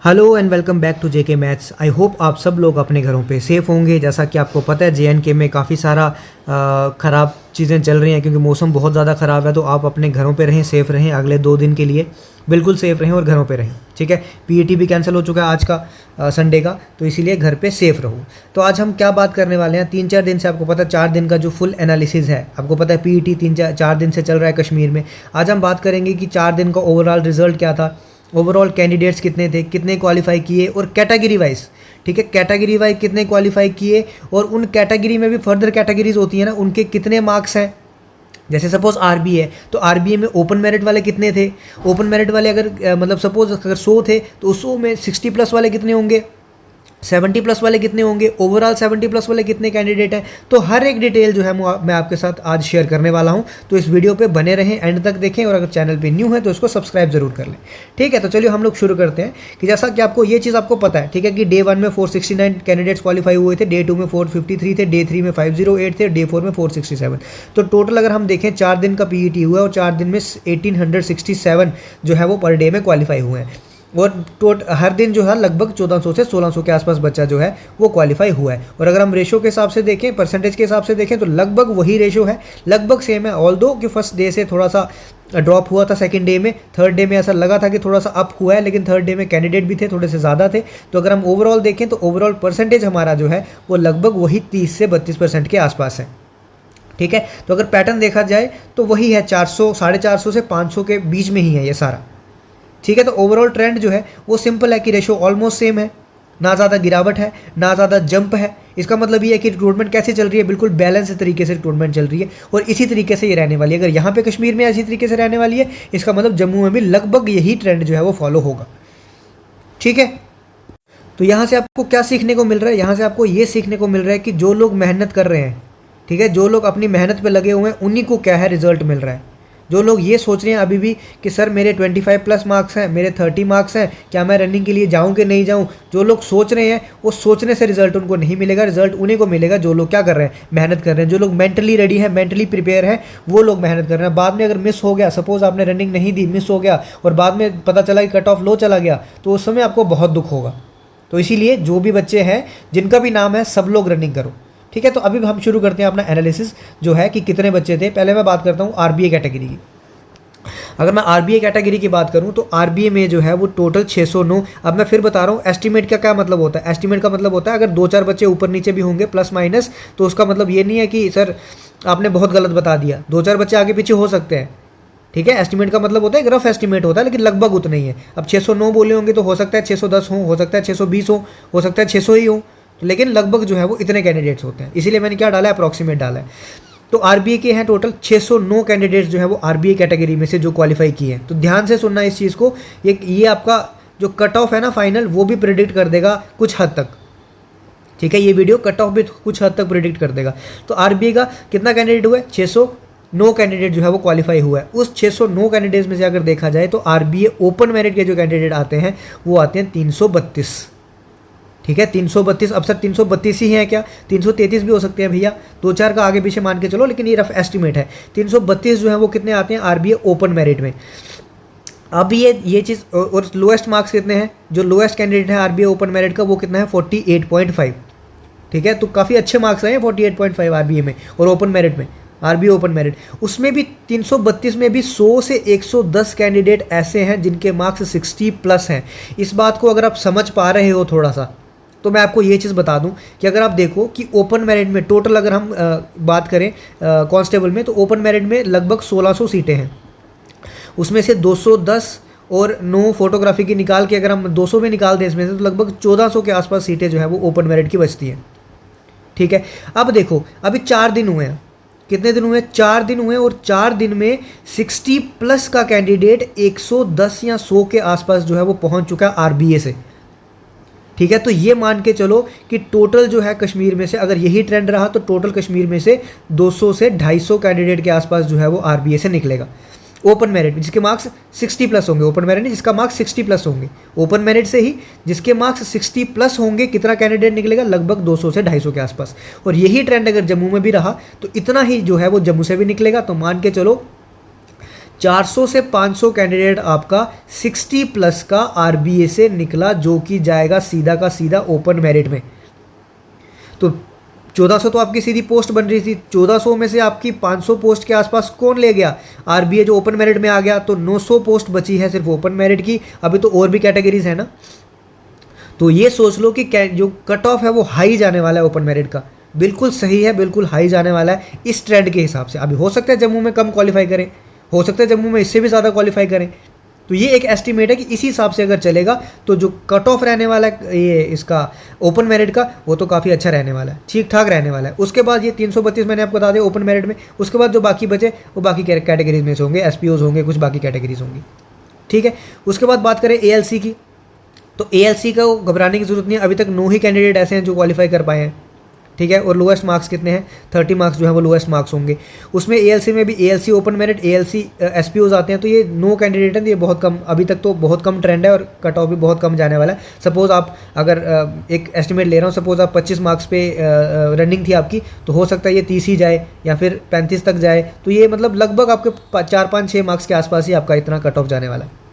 Hello and welcome back to JK maths. I hope आप सब लोग अपने घरों पे सेफ़ होंगे। जैसा कि आपको पता है JNK में काफ़ी सारा ख़राब चीज़ें चल रही हैं क्योंकि मौसम बहुत ज़्यादा ख़राब है। तो आप अपने घरों पे रहें, सेफ़ रहें, अगले 2 दिन के लिए बिल्कुल सेफ़ रहें और घरों पे रहें। ठीक है, PET भी कैंसिल हो चुका है आज का संडे का, तो इसीलिए घर पे सेफ़ रहो। तो आज हम क्या बात करने वाले हैं, 3-4 दिन से आपको पता है 4 दिन का जो फुल एनालिसिस है, आपको पता है PET 3-4 दिन से चल रहा है कश्मीर में। आज हम बात करेंगे कि 4 दिन का ओवरऑल रिजल्ट क्या था, ओवरऑल कैंडिडेट्स कितने थे, कितने क्वालिफाई किए और कैटेगरी वाइज। ठीक है, कैटेगरी वाइज कितने क्वालिफाई किए और उन कैटेगरी में भी फर्दर कैटेगरीज होती है ना, उनके कितने मार्क्स हैं। जैसे सपोज RBA है तो RBA में ओपन मेरिट वाले कितने थे, ओपन मेरिट वाले अगर मतलब सपोज अगर 100 थे तो 100 में 60 प्लस वाले कितने होंगे, 70 प्लस वाले कितने होंगे, ओवरऑल 70 प्लस वाले कितने कैंडिडेट हैं। तो हर एक डिटेल जो है मैं आपके साथ आज शेयर करने वाला हूं। तो इस वीडियो पे बने रहें, एंड तक देखें, और अगर चैनल पे न्यू है तो इसको सब्सक्राइब जरूर कर लें। ठीक है, तो चलिए हम लोग शुरू करते हैं कि जैसा कि आपको ये चीज़ आपको पता है, ठीक है, कि डे 1 में 469 कैंडिडेट्स क्वालिफाई हुए थे, डे 2 में 453 थे, डे 3 में 508 थे, डे 4 में 467। तो टोटल अगर हम देखें 4 दिन का PET हुआ और 4 दिन में 1867 जो है वो पर डे में क्वालिफाई हुए हैं। और हर दिन जो है लगभग 1400 से 1600 के आसपास बच्चा जो है वो क्वालिफाई हुआ है। और अगर हम रेशो के हिसाब से देखें, परसेंटेज के हिसाब से देखें तो लगभग वही रेशो है, लगभग सेम है। ऑल दो कि फर्स्ट डे से थोड़ा सा ड्रॉप हुआ था सेकंड डे में, थर्ड डे में ऐसा लगा था कि थोड़ा सा अप हुआ है, लेकिन थर्ड डे में कैंडिडेट भी थे, थोड़े से ज़्यादा थे। तो अगर हम ओवरऑल देखें तो ओवरऑल परसेंटेज हमारा जो है वो लगभग वही 30 से 32% के आसपास है। ठीक है, तो अगर पैटर्न देखा जाए तो वही है, 400 450 से 500 के बीच में ही है ये सारा। ठीक है, तो ओवरऑल ट्रेंड जो है वो सिंपल है कि रेशो ऑलमोस्ट सेम है, ना ज़्यादा गिरावट है ना ज़्यादा जंप है। इसका मतलब ये है कि रिक्रूटमेंट कैसे चल रही है, बिल्कुल बैलेंस तरीके से रिक्रूटमेंट चल रही है और इसी तरीके से ये रहने वाली है। अगर यहाँ पे कश्मीर में इसी तरीके से रहने वाली है, इसका मतलब जम्मू में भी लगभग यही ट्रेंड जो है वो फॉलो होगा। ठीक है, तो यहाँ से आपको क्या सीखने को मिल रहा है, यहाँ से आपको ये सीखने को मिल रहा है कि जो लोग मेहनत कर रहे हैं, ठीक है, जो लोग अपनी मेहनत पे लगे हुए हैं, उन्हीं को क्या है रिजल्ट मिल रहा है। जो लोग ये सोच रहे हैं अभी भी कि सर मेरे 25 प्लस मार्क्स हैं, मेरे 30 मार्क्स हैं, क्या मैं रनिंग के लिए जाऊं कि नहीं जाऊं, जो लोग सोच रहे हैं वो सोचने से रिजल्ट उनको नहीं मिलेगा। रिजल्ट उन्हीं को मिलेगा जो लोग क्या कर रहे हैं, मेहनत कर रहे हैं। जो लोग मेंटली रेडी हैं, मेंटली प्रिपेयर हैं, वो लोग मेहनत कर रहे हैं। बाद में अगर मिस हो गया, सपोज आपने रनिंग नहीं दी, मिस हो गया और बाद में पता चला कि कट ऑफ लो चला गया, तो उस समय आपको बहुत दुख होगा। तो इसीलिए जो भी बच्चे हैं जिनका भी नाम है, सब लोग रनिंग करो। ठीक है, तो अभी हम शुरू करते हैं अपना एनालिसिस जो है कि कितने बच्चे थे। पहले मैं बात करता हूँ RBA कैटेगरी की। अगर मैं RBA कैटेगरी की बात करूं तो RBA में जो है वो टोटल 609। अब मैं फिर बता रहा हूं एस्टीमेट का क्या मतलब होता है। एस्टीमेट का मतलब होता है अगर 2-4 बच्चे ऊपर नीचे भी होंगे प्लस माइनस, तो उसका मतलब ये नहीं है कि सर आपने बहुत गलत बता दिया, 2-4 बच्चे आगे पीछे हो सकते हैं। ठीक है, एस्टीमेट का मतलब होता है, रफ एस्टीमेट होता है, लेकिन लगभग उतना ही है। अब 609 बोले होंगे तो हो सकता है 610 हो सकता है 620 हो सकता है 600 ही हो, लेकिन लगभग जो है वो इतने कैंडिडेट्स होते हैं। इसीलिए मैंने क्या डाला है, अप्रॉक्सीमेट डाला है। तो RBA के हैं टोटल 609 कैंडिडेट्स जो है वो RBA कैटेगरी में से जो क्वालिफाई किए हैं। तो ध्यान से सुनना इस चीज़ को, ये आपका जो कट ऑफ है ना फाइनल, वो भी प्रिडिक्ट कर देगा कुछ हद तक। ठीक है, ये वीडियो कट ऑफ भी कुछ हद तक प्रिडिक्ट कर देगा। तो RBA का कितना कैंडिडेट हुआ है, 609 कैंडिडेट जो है वो क्वालिफाई हुआ है। उस 609 कैंडिडेट्स में से अगर देखा जाए तो RBA ओपन मेरिट के जो कैंडिडेट आते हैं वो आते हैं 332। ठीक है, 332। अब सर 332 ही है क्या, 333 भी हो सकते हैं भैया, 2-4 का आगे पीछे मान के चलो, लेकिन ये रफ एस्टिमेट है। 332 जो है वो कितने आते हैं RBA ओपन मेरिट में। अब ये चीज़, और लोएस्ट मार्क्स कितने हैं, जो लोएस्ट कैंडिडेट है RBA ओपन मेरिट का वो कितना है 48.5। ठीक है, तो काफ़ी अच्छे मार्क्स आए हैं 48.5 RBA में और ओपन मेरिट में। RBA ओपन मेरिट उसमें भी 332 में भी 100 से 110 कैंडिडेट ऐसे हैं जिनके मार्क्स 60 प्लस हैं। इस बात को अगर आप समझ पा रहे हो थोड़ा सा, तो मैं आपको ये चीज़ बता दूं कि अगर आप देखो कि ओपन मेरिट में टोटल अगर हम बात करें कांस्टेबल में, तो ओपन मेरिट में लगभग 1600 सीटें हैं। उसमें से 210 और 9 फोटोग्राफी की निकाल के अगर हम 200 में निकाल दें इसमें से, तो लगभग 1400 के आसपास सीटें जो है वो ओपन मेरिट की बचती हैं। ठीक है, अब देखो अभी 4 दिन हुए हैं, कितने दिन हुए, 4 दिन हुए, और 4 दिन में 60 प्लस का कैंडिडेट 110 या 100 के आसपास जो है वो पहुंच चुका है RBA से। ठीक है, तो ये मान के चलो कि टोटल जो है कश्मीर में से अगर यही ट्रेंड रहा तो टोटल कश्मीर में से 200 से 250 कैंडिडेट के आसपास जो है वो RBA से निकलेगा ओपन मेरिट में, जिसके मार्क्स 60 प्लस होंगे। ओपन मेरिट नहीं, जिसका मार्क्स 60 प्लस होंगे, ओपन मेरिट से ही जिसके मार्क्स 60 प्लस होंगे, कितना कैंडिडेट निकलेगा, लगभग 200 से 250 के आसपास। और यही ट्रेंड अगर जम्मू में भी रहा तो इतना ही जो है वो जम्मू से भी निकलेगा। तो मान के चलो 400 से 500 कैंडिडेट आपका 60 प्लस का आरबीए से निकला, जो कि जाएगा सीधा का सीधा ओपन मेरिट में। तो 1400 तो आपकी सीधी पोस्ट बन रही थी, 1400 में से आपकी 500 पोस्ट के आसपास कौन ले गया, आरबीए जो ओपन मेरिट में आ गया। तो 900 पोस्ट बची है सिर्फ ओपन मेरिट की। अभी तो और भी कैटेगरीज है ना, तो ये सोच लो कि जो कट ऑफ है वो हाई जाने वाला है ओपन मेरिट का। बिल्कुल सही है, बिल्कुल हाई जाने वाला है इस ट्रेंड के हिसाब से। अभी हो सकता है जम्मू में कम क्वालिफाई करें, हो सकता है जम्मू में इससे भी ज़्यादा क्वालिफाई करें। तो ये एक एस्टिमेट है कि इसी हिसाब से अगर चलेगा तो जो कट ऑफ रहने वाला है ये इसका ओपन मेरिट का, वो तो काफ़ी अच्छा रहने वाला है, ठीक ठाक रहने वाला है। उसके बाद ये 332 मैंने आपको बता दिया ओपन मेरिट में। उसके बाद जो बाकी बचे वो बाकी कैटेगरीज में से होंगे, एसपीओज होंगे, कुछ बाकी कैटेगरीज होंगी, ठीक है। उसके बाद बात करें एएलसी की, तो एएलसी का घबराने की जरूरत नहीं है। अभी तक 9 ही कैंडिडेट ऐसे हैं जो क्वालिफाई कर पाए हैं, ठीक है। और लोएस्ट मार्क्स कितने हैं, 30 मार्क्स जो है वो लोएस्ट मार्क्स होंगे। उसमें एएलसी में भी एएलसी ओपन मेरिट, एएलसी एसपीओज आते हैं। तो ये 9 कैंडिडेट हैं, तो ये बहुत कम, अभी तक तो बहुत कम ट्रेंड है और कट ऑफ भी बहुत कम जाने वाला है। सपोज आप अगर एक एस्टिमेट ले रहा हूँ, सपोज आप 25 मार्क्स पे रनिंग थी आपकी, तो हो सकता है ये 30 ही जाए या फिर 35 तक जाए। तो ये मतलब लगभग आपके 4-5-6 मार्क्स के आसपास ही आपका इतना कट ऑफ जाने वाला है।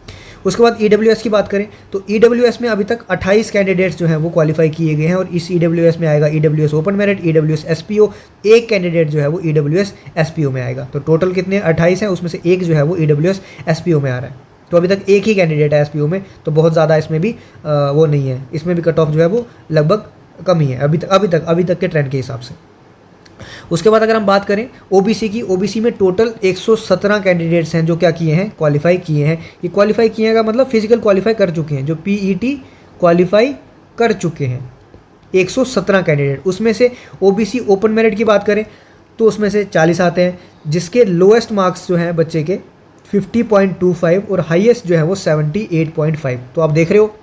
उसके बाद ईडब्ल्यूएस की बात करें तो ईडब्ल्यूएस में अभी तक 28 कैंडिडेट्स जो हैं वो क्वालिफाई किए गए हैं। और इस ईडब्ल्यूएस में आएगा EWS open merit, EWS SPO, एक कैंडिडेट जो है वो ईडब्ल्यूएस एसपीओ में आएगा। तो टोटल कितने 28 हैं, उसमें से एक जो है वो ईडब्ल्यूएस एसपीओ में आ रहा है। तो अभी तक एक ही कैंडिडेट है एसपीओ में, तो बहुत ज़्यादा इसमें भी वो नहीं है, इसमें भी कट ऑफ जो है वो लगभग कम ही है अभी तक के ट्रेंड के हिसाब से। उसके बाद अगर हम बात करें ओबीसी की, ओबीसी में टोटल 117 कैंडिडेट्स हैं जो क्या किए हैं, क्वालिफाई किए हैं। ये क्वालिफाई किए हैं का मतलब फिजिकल क्वालिफाई कर चुके हैं, जो पीईटी क्वालिफाई कर चुके हैं 117 कैंडिडेट। उसमें से ओबीसी ओपन मेरिट की बात करें तो उसमें से 40 आते हैं, जिसके लोएस्ट मार्क्स जो हैं बच्चे के 50.25 और हाईएस्ट जो है वो 78.5। तो आप देख रहे हो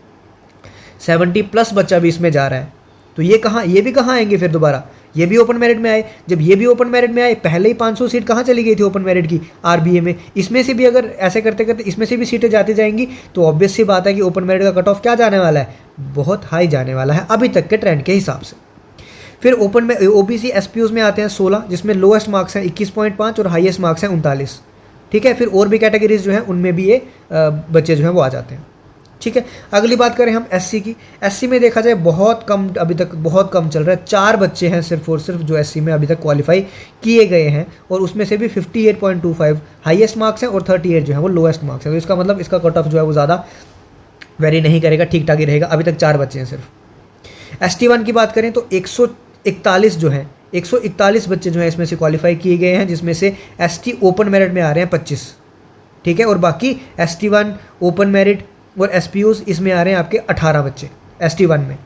70 प्लस बच्चा भी इसमें जा रहा है। तो ये भी कहाँ आएंगे फिर दोबारा, ये भी ओपन मेरिट में आए। जब ये भी ओपन मेरिट में आए, पहले ही 500 सीट कहाँ चली गई थी ओपन मेरिट की आरबीए में, इसमें से भी अगर ऐसे करते करते इसमें से भी सीटें जाती जाएंगी, तो ऑब्वियस सी बात है कि ओपन मेरिट का कट ऑफ क्या जाने वाला है, बहुत हाई जाने वाला है अभी तक के ट्रेंड के हिसाब से। फिर ओपन में ओबीसी एसपीओज में आते हैं 16, जिसमें लोएस्ट मार्क्स हैं 21.5 और हाईएस्ट मार्क्स हैं 39, ठीक है। फिर और भी कैटेगरीज जो हैं उनमें भी ये बच्चे जो हैं वो आ जाते हैं, ठीक है। अगली बात करें हम एससी की, एससी में देखा जाए बहुत कम, अभी तक बहुत कम चल रहा है। 4 बच्चे हैं सिर्फ और सिर्फ जो एससी में अभी तक क्वालिफाई किए गए हैं, और उसमें से भी 58.25 हाईएस्ट मार्क्स हैं और 38 जो है वो लोएस्ट मार्क्स है। तो इसका मतलब इसका कट ऑफ जो है वो ज़्यादा वेरी नहीं करेगा, ठीक ठाक ही रहेगा। अभी तक 4 बच्चे हैं सिर्फ। ST1 की बात करें तो 141 जो है 141 बच्चे जो हैं इसमें से क्वालिफाई किए गए हैं, जिसमें से ST ओपन मेरिट में आ रहे हैं 25, ठीक है। और बाकी ST1 ओपन मेरिट और एसपीओज इसमें आ रहे हैं आपके 18 बच्चे ST1 में,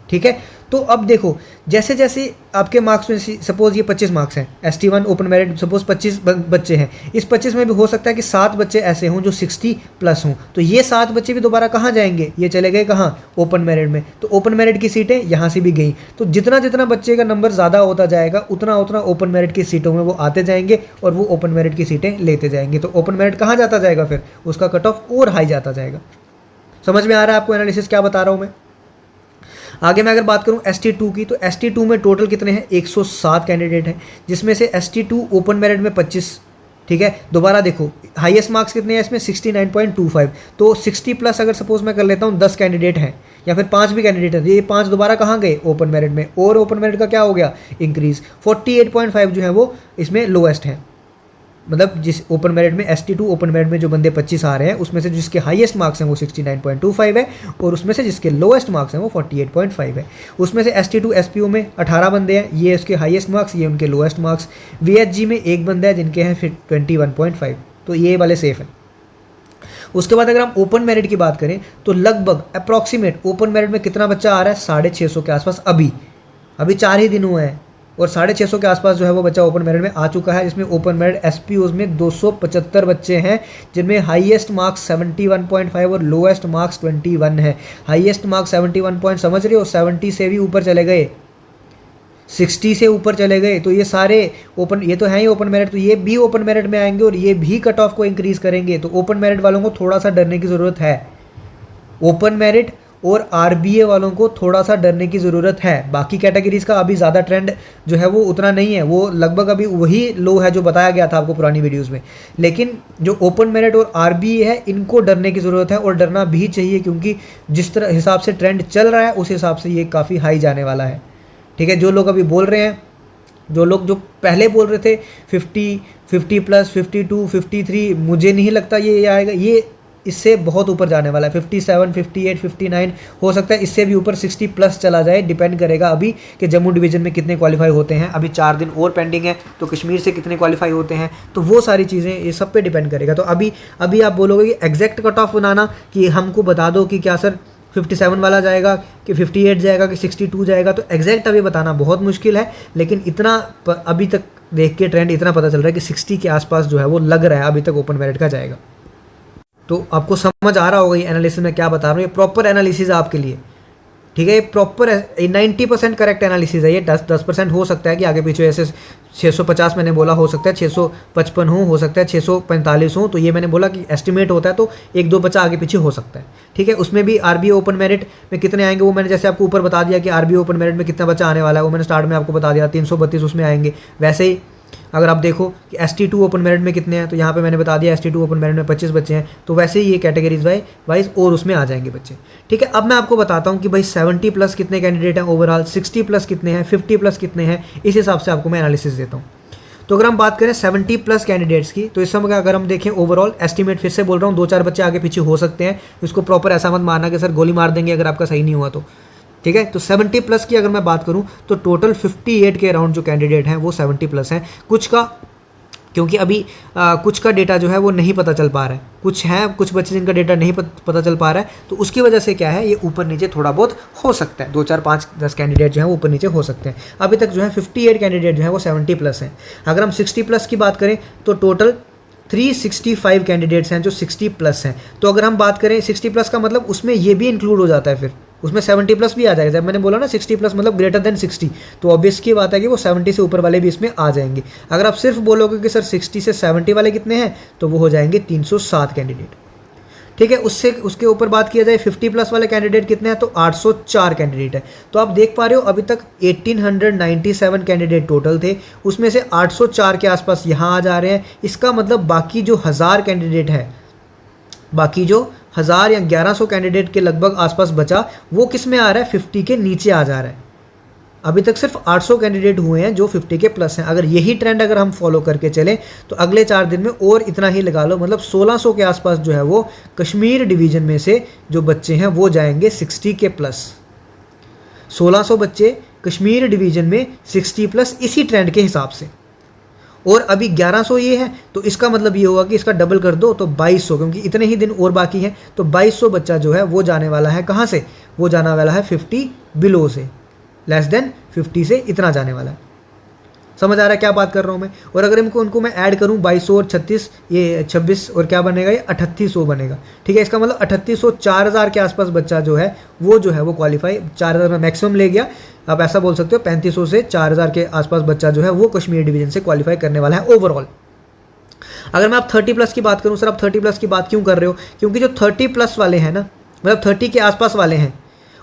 ठीक है। तो अब देखो जैसे जैसे आपके मार्क्स में सपोज ये 25 मार्क्स हैं, ST1 ओपन मेरिट सपोज 25 बच्चे हैं, इस 25 में भी हो सकता है कि 7 बच्चे ऐसे हों जो 60 प्लस हों। तो ये 7 बच्चे भी दोबारा कहाँ जाएंगे, ये चले गए कहाँ, ओपन मेरिट में। तो ओपन मेरिट की सीटें यहाँ से भी गई। तो जितना जितना बच्चे का नंबर ज़्यादा होता जाएगा उतना उतना ओपन मेरिट की सीटों में वो आते जाएंगे और वो ओपन मेरिट की सीटें लेते जाएंगे। तो ओपन मेरिट कहाँ जाता जाएगा, फिर उसका कट ऑफ और हाई जाता जाएगा। समझ में आ रहा है आपको एनालिसिस क्या बता रहा हूँ मैं। आगे मैं अगर बात करूं ST2 की, तो ST2 में टोटल कितने हैं, 107 कैंडिडेट हैं, जिसमें से ST2 ओपन मेरिट में 25, ठीक है। दोबारा देखो हाईएस्ट मार्क्स कितने हैं इसमें 69.25। तो 60 प्लस अगर सपोज मैं कर लेता हूं 10 कैंडिडेट हैं या फिर 5 भी कैंडिडेट हैं, ये 5 दोबारा कहाँ गए, ओपन मेरिट में। और ओपन मेरिट का क्या हो गया, इंक्रीज। 48.5 जो है वो इसमें लोएस्ट है, मतलब जिस ओपन मेरिट में ST2 ओपन मेरिट में जो बंदे 25 आ रहे हैं उसमें से जिसके हाईएस्ट मार्क्स हैं वो 69.25 है, और उसमें से जिसके लोएस्ट मार्क्स हैं वो 48.5 है। उसमें से ST2 SPO में 18 बंदे हैं, ये उसके हाईएस्ट मार्क्स, ये उनके लोएस्ट मार्क्स। VHG में एक बंदा है जिनके हैं फिर 21.5, तो ये वाले सेफ हैं। उसके बाद अगर हम ओपन मेरिट की बात करें तो लगभग अप्रॉक्सीमेट ओपन मेरिट में कितना बच्चा आ रहा है, 650 के आसपास। अभी 4 ही दिन हुए हैं और 650 के आसपास जो है वो बच्चा ओपन मेरिट में आ चुका है, जिसमें ओपन मेरिट एसपीओज में 275 बच्चे हैं, जिनमें हाईएस्ट मार्क्स 71.5 और लोएस्ट मार्क्स 21 है। हाईएस्ट मार्क्स 71 पॉइंट समझ रहे हो, 70 से भी ऊपर चले गए, 60 से ऊपर चले गए। तो ये सारे ओपन, ये तो हैं ही ओपन मेरिट, तो ये भी ओपन मेरिट में आएंगे और ये भी कट ऑफ को इंक्रीज़ करेंगे। तो ओपन मेरिट वालों को थोड़ा सा डरने की ज़रूरत है। ओपन मेरिट और आरबीए वालों को थोड़ा सा डरने की ज़रूरत है। बाकी कैटेगरीज़ का अभी ज़्यादा ट्रेंड जो है वो उतना नहीं है, वो लगभग अभी वही लो है जो बताया गया था आपको पुरानी वीडियोज़ में। लेकिन जो ओपन मेरिट और आरबीए है, इनको डरने की ज़रूरत है और डरना भी चाहिए, क्योंकि जिस तरह हिसाब से ट्रेंड चल रहा है उस हिसाब से ये काफ़ी हाई जाने वाला है। ठीक है, जो लोग अभी बोल रहे हैं, जो लोग जो पहले बोल रहे थे 50 प्लस 52 53, मुझे नहीं लगता ये आएगा, ये इससे बहुत ऊपर जाने वाला है। 57 58 59 हो सकता है, इससे भी ऊपर 60 प्लस चला जाए। डिपेंड करेगा अभी कि जम्मू डिवीज़न में कितने क्वालिफाई होते हैं। अभी 4 दिन और पेंडिंग है, तो कश्मीर से कितने क्वालिफाई होते हैं, तो वो सारी चीज़ें ये सब पे डिपेंड करेगा। तो अभी आप बोलोगे कि एग्जैक्ट कट ऑफ बनाना कि हमको बता दो कि क्या सर 57 वाला जाएगा कि 58 जाएगा कि 62 जाएगा, तो एग्जैक्ट अभी बताना बहुत मुश्किल है। लेकिन इतना अभी तक देख के ट्रेंड इतना पता चल रहा है कि 60 के आसपास जो है वो लग रहा है अभी तक ओपन मेरिट का जाएगा। तो आपको समझ आ रहा होगा ये एनालिसिस में क्या बता रहा हूँ, ये प्रॉपर एनालिसिस है आपके लिए। ठीक है, ये प्रॉपर 90% करेक्ट एनालिसिस है। ये 10% हो सकता है कि आगे पीछे ऐसे 650 मैंने बोला, हो सकता है 655 हो सकता है 645 हो, तो ये मैंने बोला कि एस्टिमेट होता है, तो 1-2 बचा आगे पीछे हो सकता है। ठीक है, उसमें भी आरबीए ओपन मेरिट में कितने आएंगे वो मैंने जैसे आपको ऊपर बता दिया कि आरबीए ओपन मेरिट में कितना बचा आने वाला है, वो मैंने स्टार्ट में आपको बता दिया 332 उसमें आएंगे। वैसे ही अगर आप देखो कि ST2 ओपन मेरिट में कितने हैं, तो यहाँ पे मैंने बता दिया ST2 ओपन मेरिट में 25 बच्चे हैं, तो वैसे ही ये कैटेगरीज वाइज और उसमें आ जाएंगे बच्चे। ठीक है, अब मैं आपको बताता हूँ कि भाई 70 प्लस कितने कैंडिडेट हैं ओवरऑल, 60 प्लस कितने हैं, 50 प्लस कितने हैं, इस हिसाब से आपको मैं एनालिसिस देता हूँ। तो अगर हम बात करें 70 प्लस कैंडिडेट्स की, तो इस समय अगर हम देखें ओवरऑल एस्टिमेट, फिर से बोल रहा हूँ 2-4 बच्चे आगे पीछे हो सकते हैं, इसको प्रॉपर ऐसा मत मारना कि सर गोली मार देंगे अगर आपका सही नहीं हुआ तो। ठीक है, तो 70 प्लस की अगर मैं बात करूं तो टोटल 58 के अराउंड जो कैंडिडेट हैं वो 70 प्लस हैं। कुछ का, क्योंकि अभी कुछ का डेटा जो है वो नहीं पता चल पा रहा है, कुछ बच्चे जिनका डेटा नहीं पता चल पा रहा है, तो उसकी वजह से क्या है, ये ऊपर नीचे थोड़ा बहुत हो सकता है। 2 4 5 10 कैंडिडेट जो है वो ऊपर नीचे हो सकते हैं। अभी तक जो है 58 कैंडिडेट जो है वो 70 प्लस हैं। अगर हम 60 प्लस की बात करें तो टोटल 365 कैंडिडेट्स हैं जो 60 प्लस हैं। तो अगर हम बात करें 60 प्लस का मतलब उसमें ये भी इंक्लूड हो जाता है, फिर उसमें 70 प्लस भी आ जाएगा। जब मैंने बोला ना 60 प्लस मतलब ग्रेटर देन 60, तो ऑब्वियस की बात है कि वो 70 से ऊपर वाले भी इसमें आ जाएंगे। अगर आप सिर्फ बोलोगे कि सर 60 से 70 वाले कितने हैं, तो वो हो जाएंगे 307 कैंडिडेट। ठीक है, उसके ऊपर बात किया जाए 50 प्लस वाले कैंडिडेट कितने हैं, तो 804 कैंडिडेट है। तो आप देख पा रहे हो अभी तक 1897 कैंडिडेट टोटल थे, उसमें से 804 के आसपास यहाँ आ जा रहे हैं। इसका मतलब बाकी जो 1000 कैंडिडेट है, बाकी जो 1000 या 1100 कैंडिडेट के लगभग आसपास बचा, वो किस में आ रहा है, 50 के नीचे आ जा रहा है। अभी तक सिर्फ 800 कैंडिडेट हुए हैं जो 50 के प्लस हैं। अगर यही ट्रेंड अगर हम फॉलो करके चलें तो अगले 4 दिन में और इतना ही लगा लो, मतलब 1600 के आसपास जो है वो कश्मीर डिवीज़न में से जो बच्चे हैं वो जाएंगे 60 के प्लस। 1600 बच्चे कश्मीर डिवीज़न में 60 प्लस इसी ट्रेंड के हिसाब से, और अभी 1100 ये है, तो इसका मतलब ये होगा कि इसका डबल कर दो तो 2200, क्योंकि इतने ही दिन और बाकी हैं, तो 2200 बच्चा जो है वो जाने वाला है कहाँ से, वो जाने वाला है 50 बिलो से, लेस देन 50 से इतना जाने वाला है। समझ आ रहा है क्या बात कर रहा हूँ मैं। और अगर उनको मैं ऐड करूँ 2200 और 36, ये 26 और क्या बनेगा, ये 3800 बनेगा। ठीक है, इसका मतलब 3800 4000 के आसपास बच्चा जो है वो क्वालिफाई, 4000 में मैक्सिमम ले गया, आप ऐसा बोल सकते हो 3500 से 4000 के आसपास बच्चा जो है वो कश्मीर डिवीज़न से क्वालिफाई करने वाला है ओवरऑल। अगर मैं आप 30 प्लस की बात करूँ, सर आप 30 प्लस की बात क्यों कर रहे हो, क्योंकि जो 30 प्लस वाले हैं ना, मतलब 30 के आसपास वाले हैं,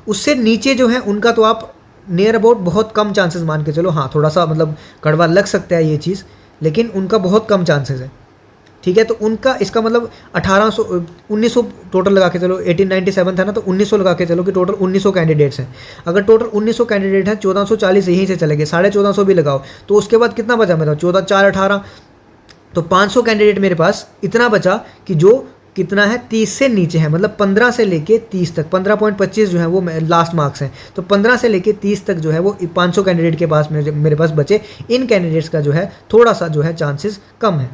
उससे नीचे जो है उनका तो आप नियर अबाउट बहुत कम चांसेस मान के चलो, हाँ थोड़ा सा मतलब कड़वा लग सकता है ये चीज़, लेकिन उनका बहुत कम चांसेस है। ठीक है, तो उनका इसका मतलब 1900 टोटल लगा के चलो, 1897 था ना, तो 1900 लगा के चलो कि टोटल 1900 कैंडिडेट्स हैं। अगर टोटल 1900 कैंडिडेट हैं, 1440 यहीं से चले गए, 1450 भी लगाओ, तो उसके बाद कितना बचा मेरा, 14 4 18, तो 500 कैंडिडेट मेरे पास इतना बचा कि जो कितना है 30 से नीचे है, मतलब 15 से लेके 30 तक, 15.25 जो है वो लास्ट मार्क्स हैं, तो 15 से लेके 30 तक जो है वो 500 कैंडिडेट के पास मेरे पास बचे। इन कैंडिडेट्स का जो है थोड़ा सा जो है चांसेस कम है।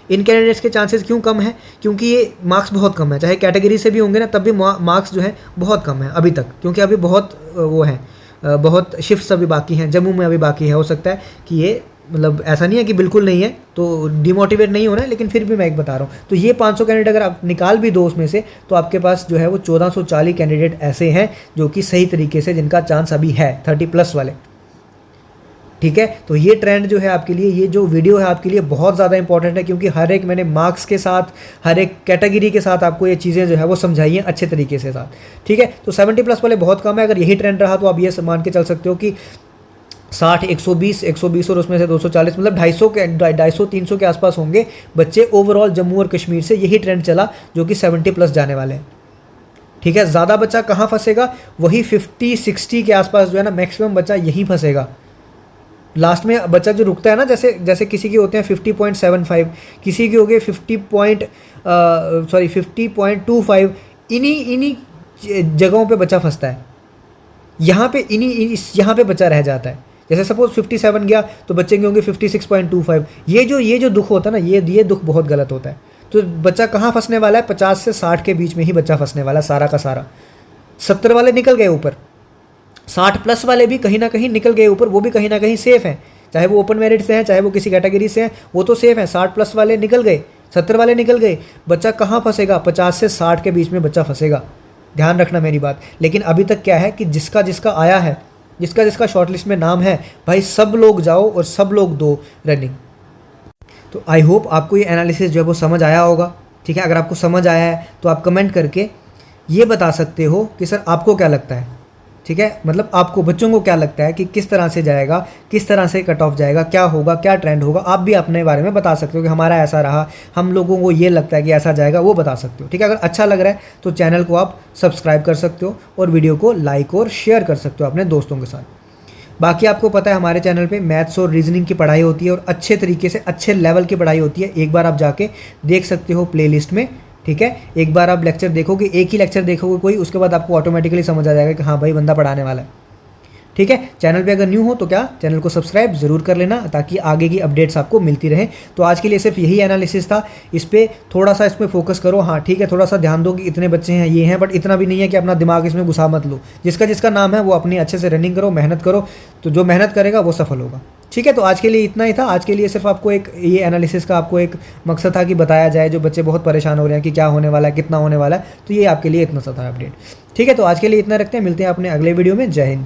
इन कैंडिडेट्स के चांसेस क्यों कम है, क्योंकि ये मार्क्स बहुत कम है, चाहे कैटेगरी से भी होंगे ना तब भी मार्क्स जो है बहुत कम है अभी तक, क्योंकि अभी बहुत वो है, बहुत शिफ्ट्स अभी बाकी हैं, जम्मू में अभी बाकी है। हो सकता है कि ये मतलब ऐसा नहीं है कि बिल्कुल नहीं है, तो डिमोटिवेट नहीं होना है, लेकिन फिर भी मैं एक बता रहा हूँ। तो ये 500 कैंडिडेट अगर आप निकाल भी दो उसमें से, तो आपके पास जो है वो 1440 कैंडिडेट ऐसे हैं जो कि सही तरीके से जिनका चांस अभी है 30 प्लस वाले। ठीक है। तो ये ट्रेंड जो है आपके लिए, ये जो वीडियो है आपके लिए बहुत ज़्यादा इंपॉर्टेंट है, क्योंकि हर एक मैंने मार्क्स के साथ, हर एक कैटेगरी के साथ आपको ये चीज़ें जो है वो समझाई हैं अच्छे तरीके से साथ, ठीक है। तो 70+ वाले बहुत कम है, अगर यही ट्रेंड रहा तो आप ये मान के चल सकते हो कि 60, 120 और उसमें से 240, मतलब 250 के आसपास होंगे बच्चे ओवरऑल जम्मू और कश्मीर से। यही ट्रेंड चला जो कि 70+ जाने वाले हैं, ठीक है। ज़्यादा बच्चा कहाँ फंसेगा, वही 50-60 के आसपास जो है ना, मैक्सिमम बच्चा यहीं फंसेगा। लास्ट में बच्चा जो रुकता है ना, जैसे किसी के होते हैं 50.75, किसी के हो गए 50.25, इन्हीं जगहों पे बच्चा फंसता है। यहाँ पे यहाँ पे बच्चा रह जाता है। जैसे सपोज 57 गया तो बच्चे के होंगे 56.25। ये जो दुख होता है ना, ये दुख बहुत गलत होता है। तो बच्चा कहाँ फंसने वाला है, 50 से 60 के बीच में ही बच्चा फंसने वाला है सारा का सारा। 70 वाले निकल गए ऊपर, 60+ वाले भी कहीं ना कहीं निकल गए ऊपर, वो भी कहीं ना कहीं सेफ़ हैं, चाहे वो ओपन मेरिट से हैं, चाहे वो किसी कैटेगरी से हैं, वो तो सेफ़ हैं। 60+ वाले निकल गए, 70 वाले निकल गए, बच्चा कहाँ फंसेगा, 50 से 60 के बीच में बच्चा फंसेगा। ध्यान रखना मेरी बात। लेकिन अभी तक क्या है कि जिसका जिसका आया है, जिसका शॉर्टलिस्ट में नाम है, भाई सब लोग जाओ और सब लोग दो रनिंग। तो आई होप आपको ये एनालिसिस जो है वो समझ आया होगा, ठीक है। अगर आपको समझ आया है तो आप कमेंट करके ये बता सकते हो कि सर आपको क्या लगता है, ठीक है। मतलब आपको बच्चों को क्या लगता है कि किस तरह से जाएगा, किस तरह से कट ऑफ जाएगा, क्या होगा, क्या ट्रेंड होगा। आप भी अपने बारे में बता सकते हो कि हमारा ऐसा रहा, हम लोगों को ये लगता है कि ऐसा जाएगा, वो बता सकते हो, ठीक है। अगर अच्छा लग रहा है तो चैनल को आप सब्सक्राइब कर सकते हो और वीडियो को लाइक और शेयर कर सकते हो अपने दोस्तों के साथ। बाकी आपको पता है हमारे चैनल पे मैथ्स और रीजनिंग की पढ़ाई होती है और अच्छे तरीके से अच्छे लेवल की पढ़ाई होती है। एक बार आप जाके देख सकते हो प्लेलिस्ट में, ठीक है। एक बार आप लेक्चर देखोगे, एक ही लेक्चर देखोगे कोई, उसके बाद आपको ऑटोमेटिकली समझ आ जाएगा कि हाँ भाई बंदा पढ़ाने वाला है, ठीक है। चैनल पे अगर न्यू हो तो क्या चैनल को सब्सक्राइब ज़रूर कर लेना, ताकि आगे की अपडेट्स आपको मिलती रहे। तो आज के लिए सिर्फ यही एनालिसिस था, इस पर थोड़ा सा इसमें फोकस करो, हाँ ठीक है। थोड़ा सा ध्यान दो कि इतने बच्चे हैं, ये हैं, बट इतना भी नहीं है कि अपना दिमाग इसमें घुसा मत लो। जिसका जिसका नाम है वो अपनी अच्छे से रनिंग करो, मेहनत करो, तो जो मेहनत करेगा वो सफल होगा, ठीक है। तो आज के लिए इतना ही था। आज के लिए सिर्फ आपको एक ये एनालिसिस का आपको एक मकसद था कि बताया जाए, जो बच्चे बहुत परेशान हो रहे हैं कि क्या होने वाला है, कितना होने वाला है, तो ये आपके लिए इतना सा था अपडेट, ठीक है। तो आज के लिए इतना रखते हैं, मिलते हैं अपने अगले वीडियो में। जय हिंद।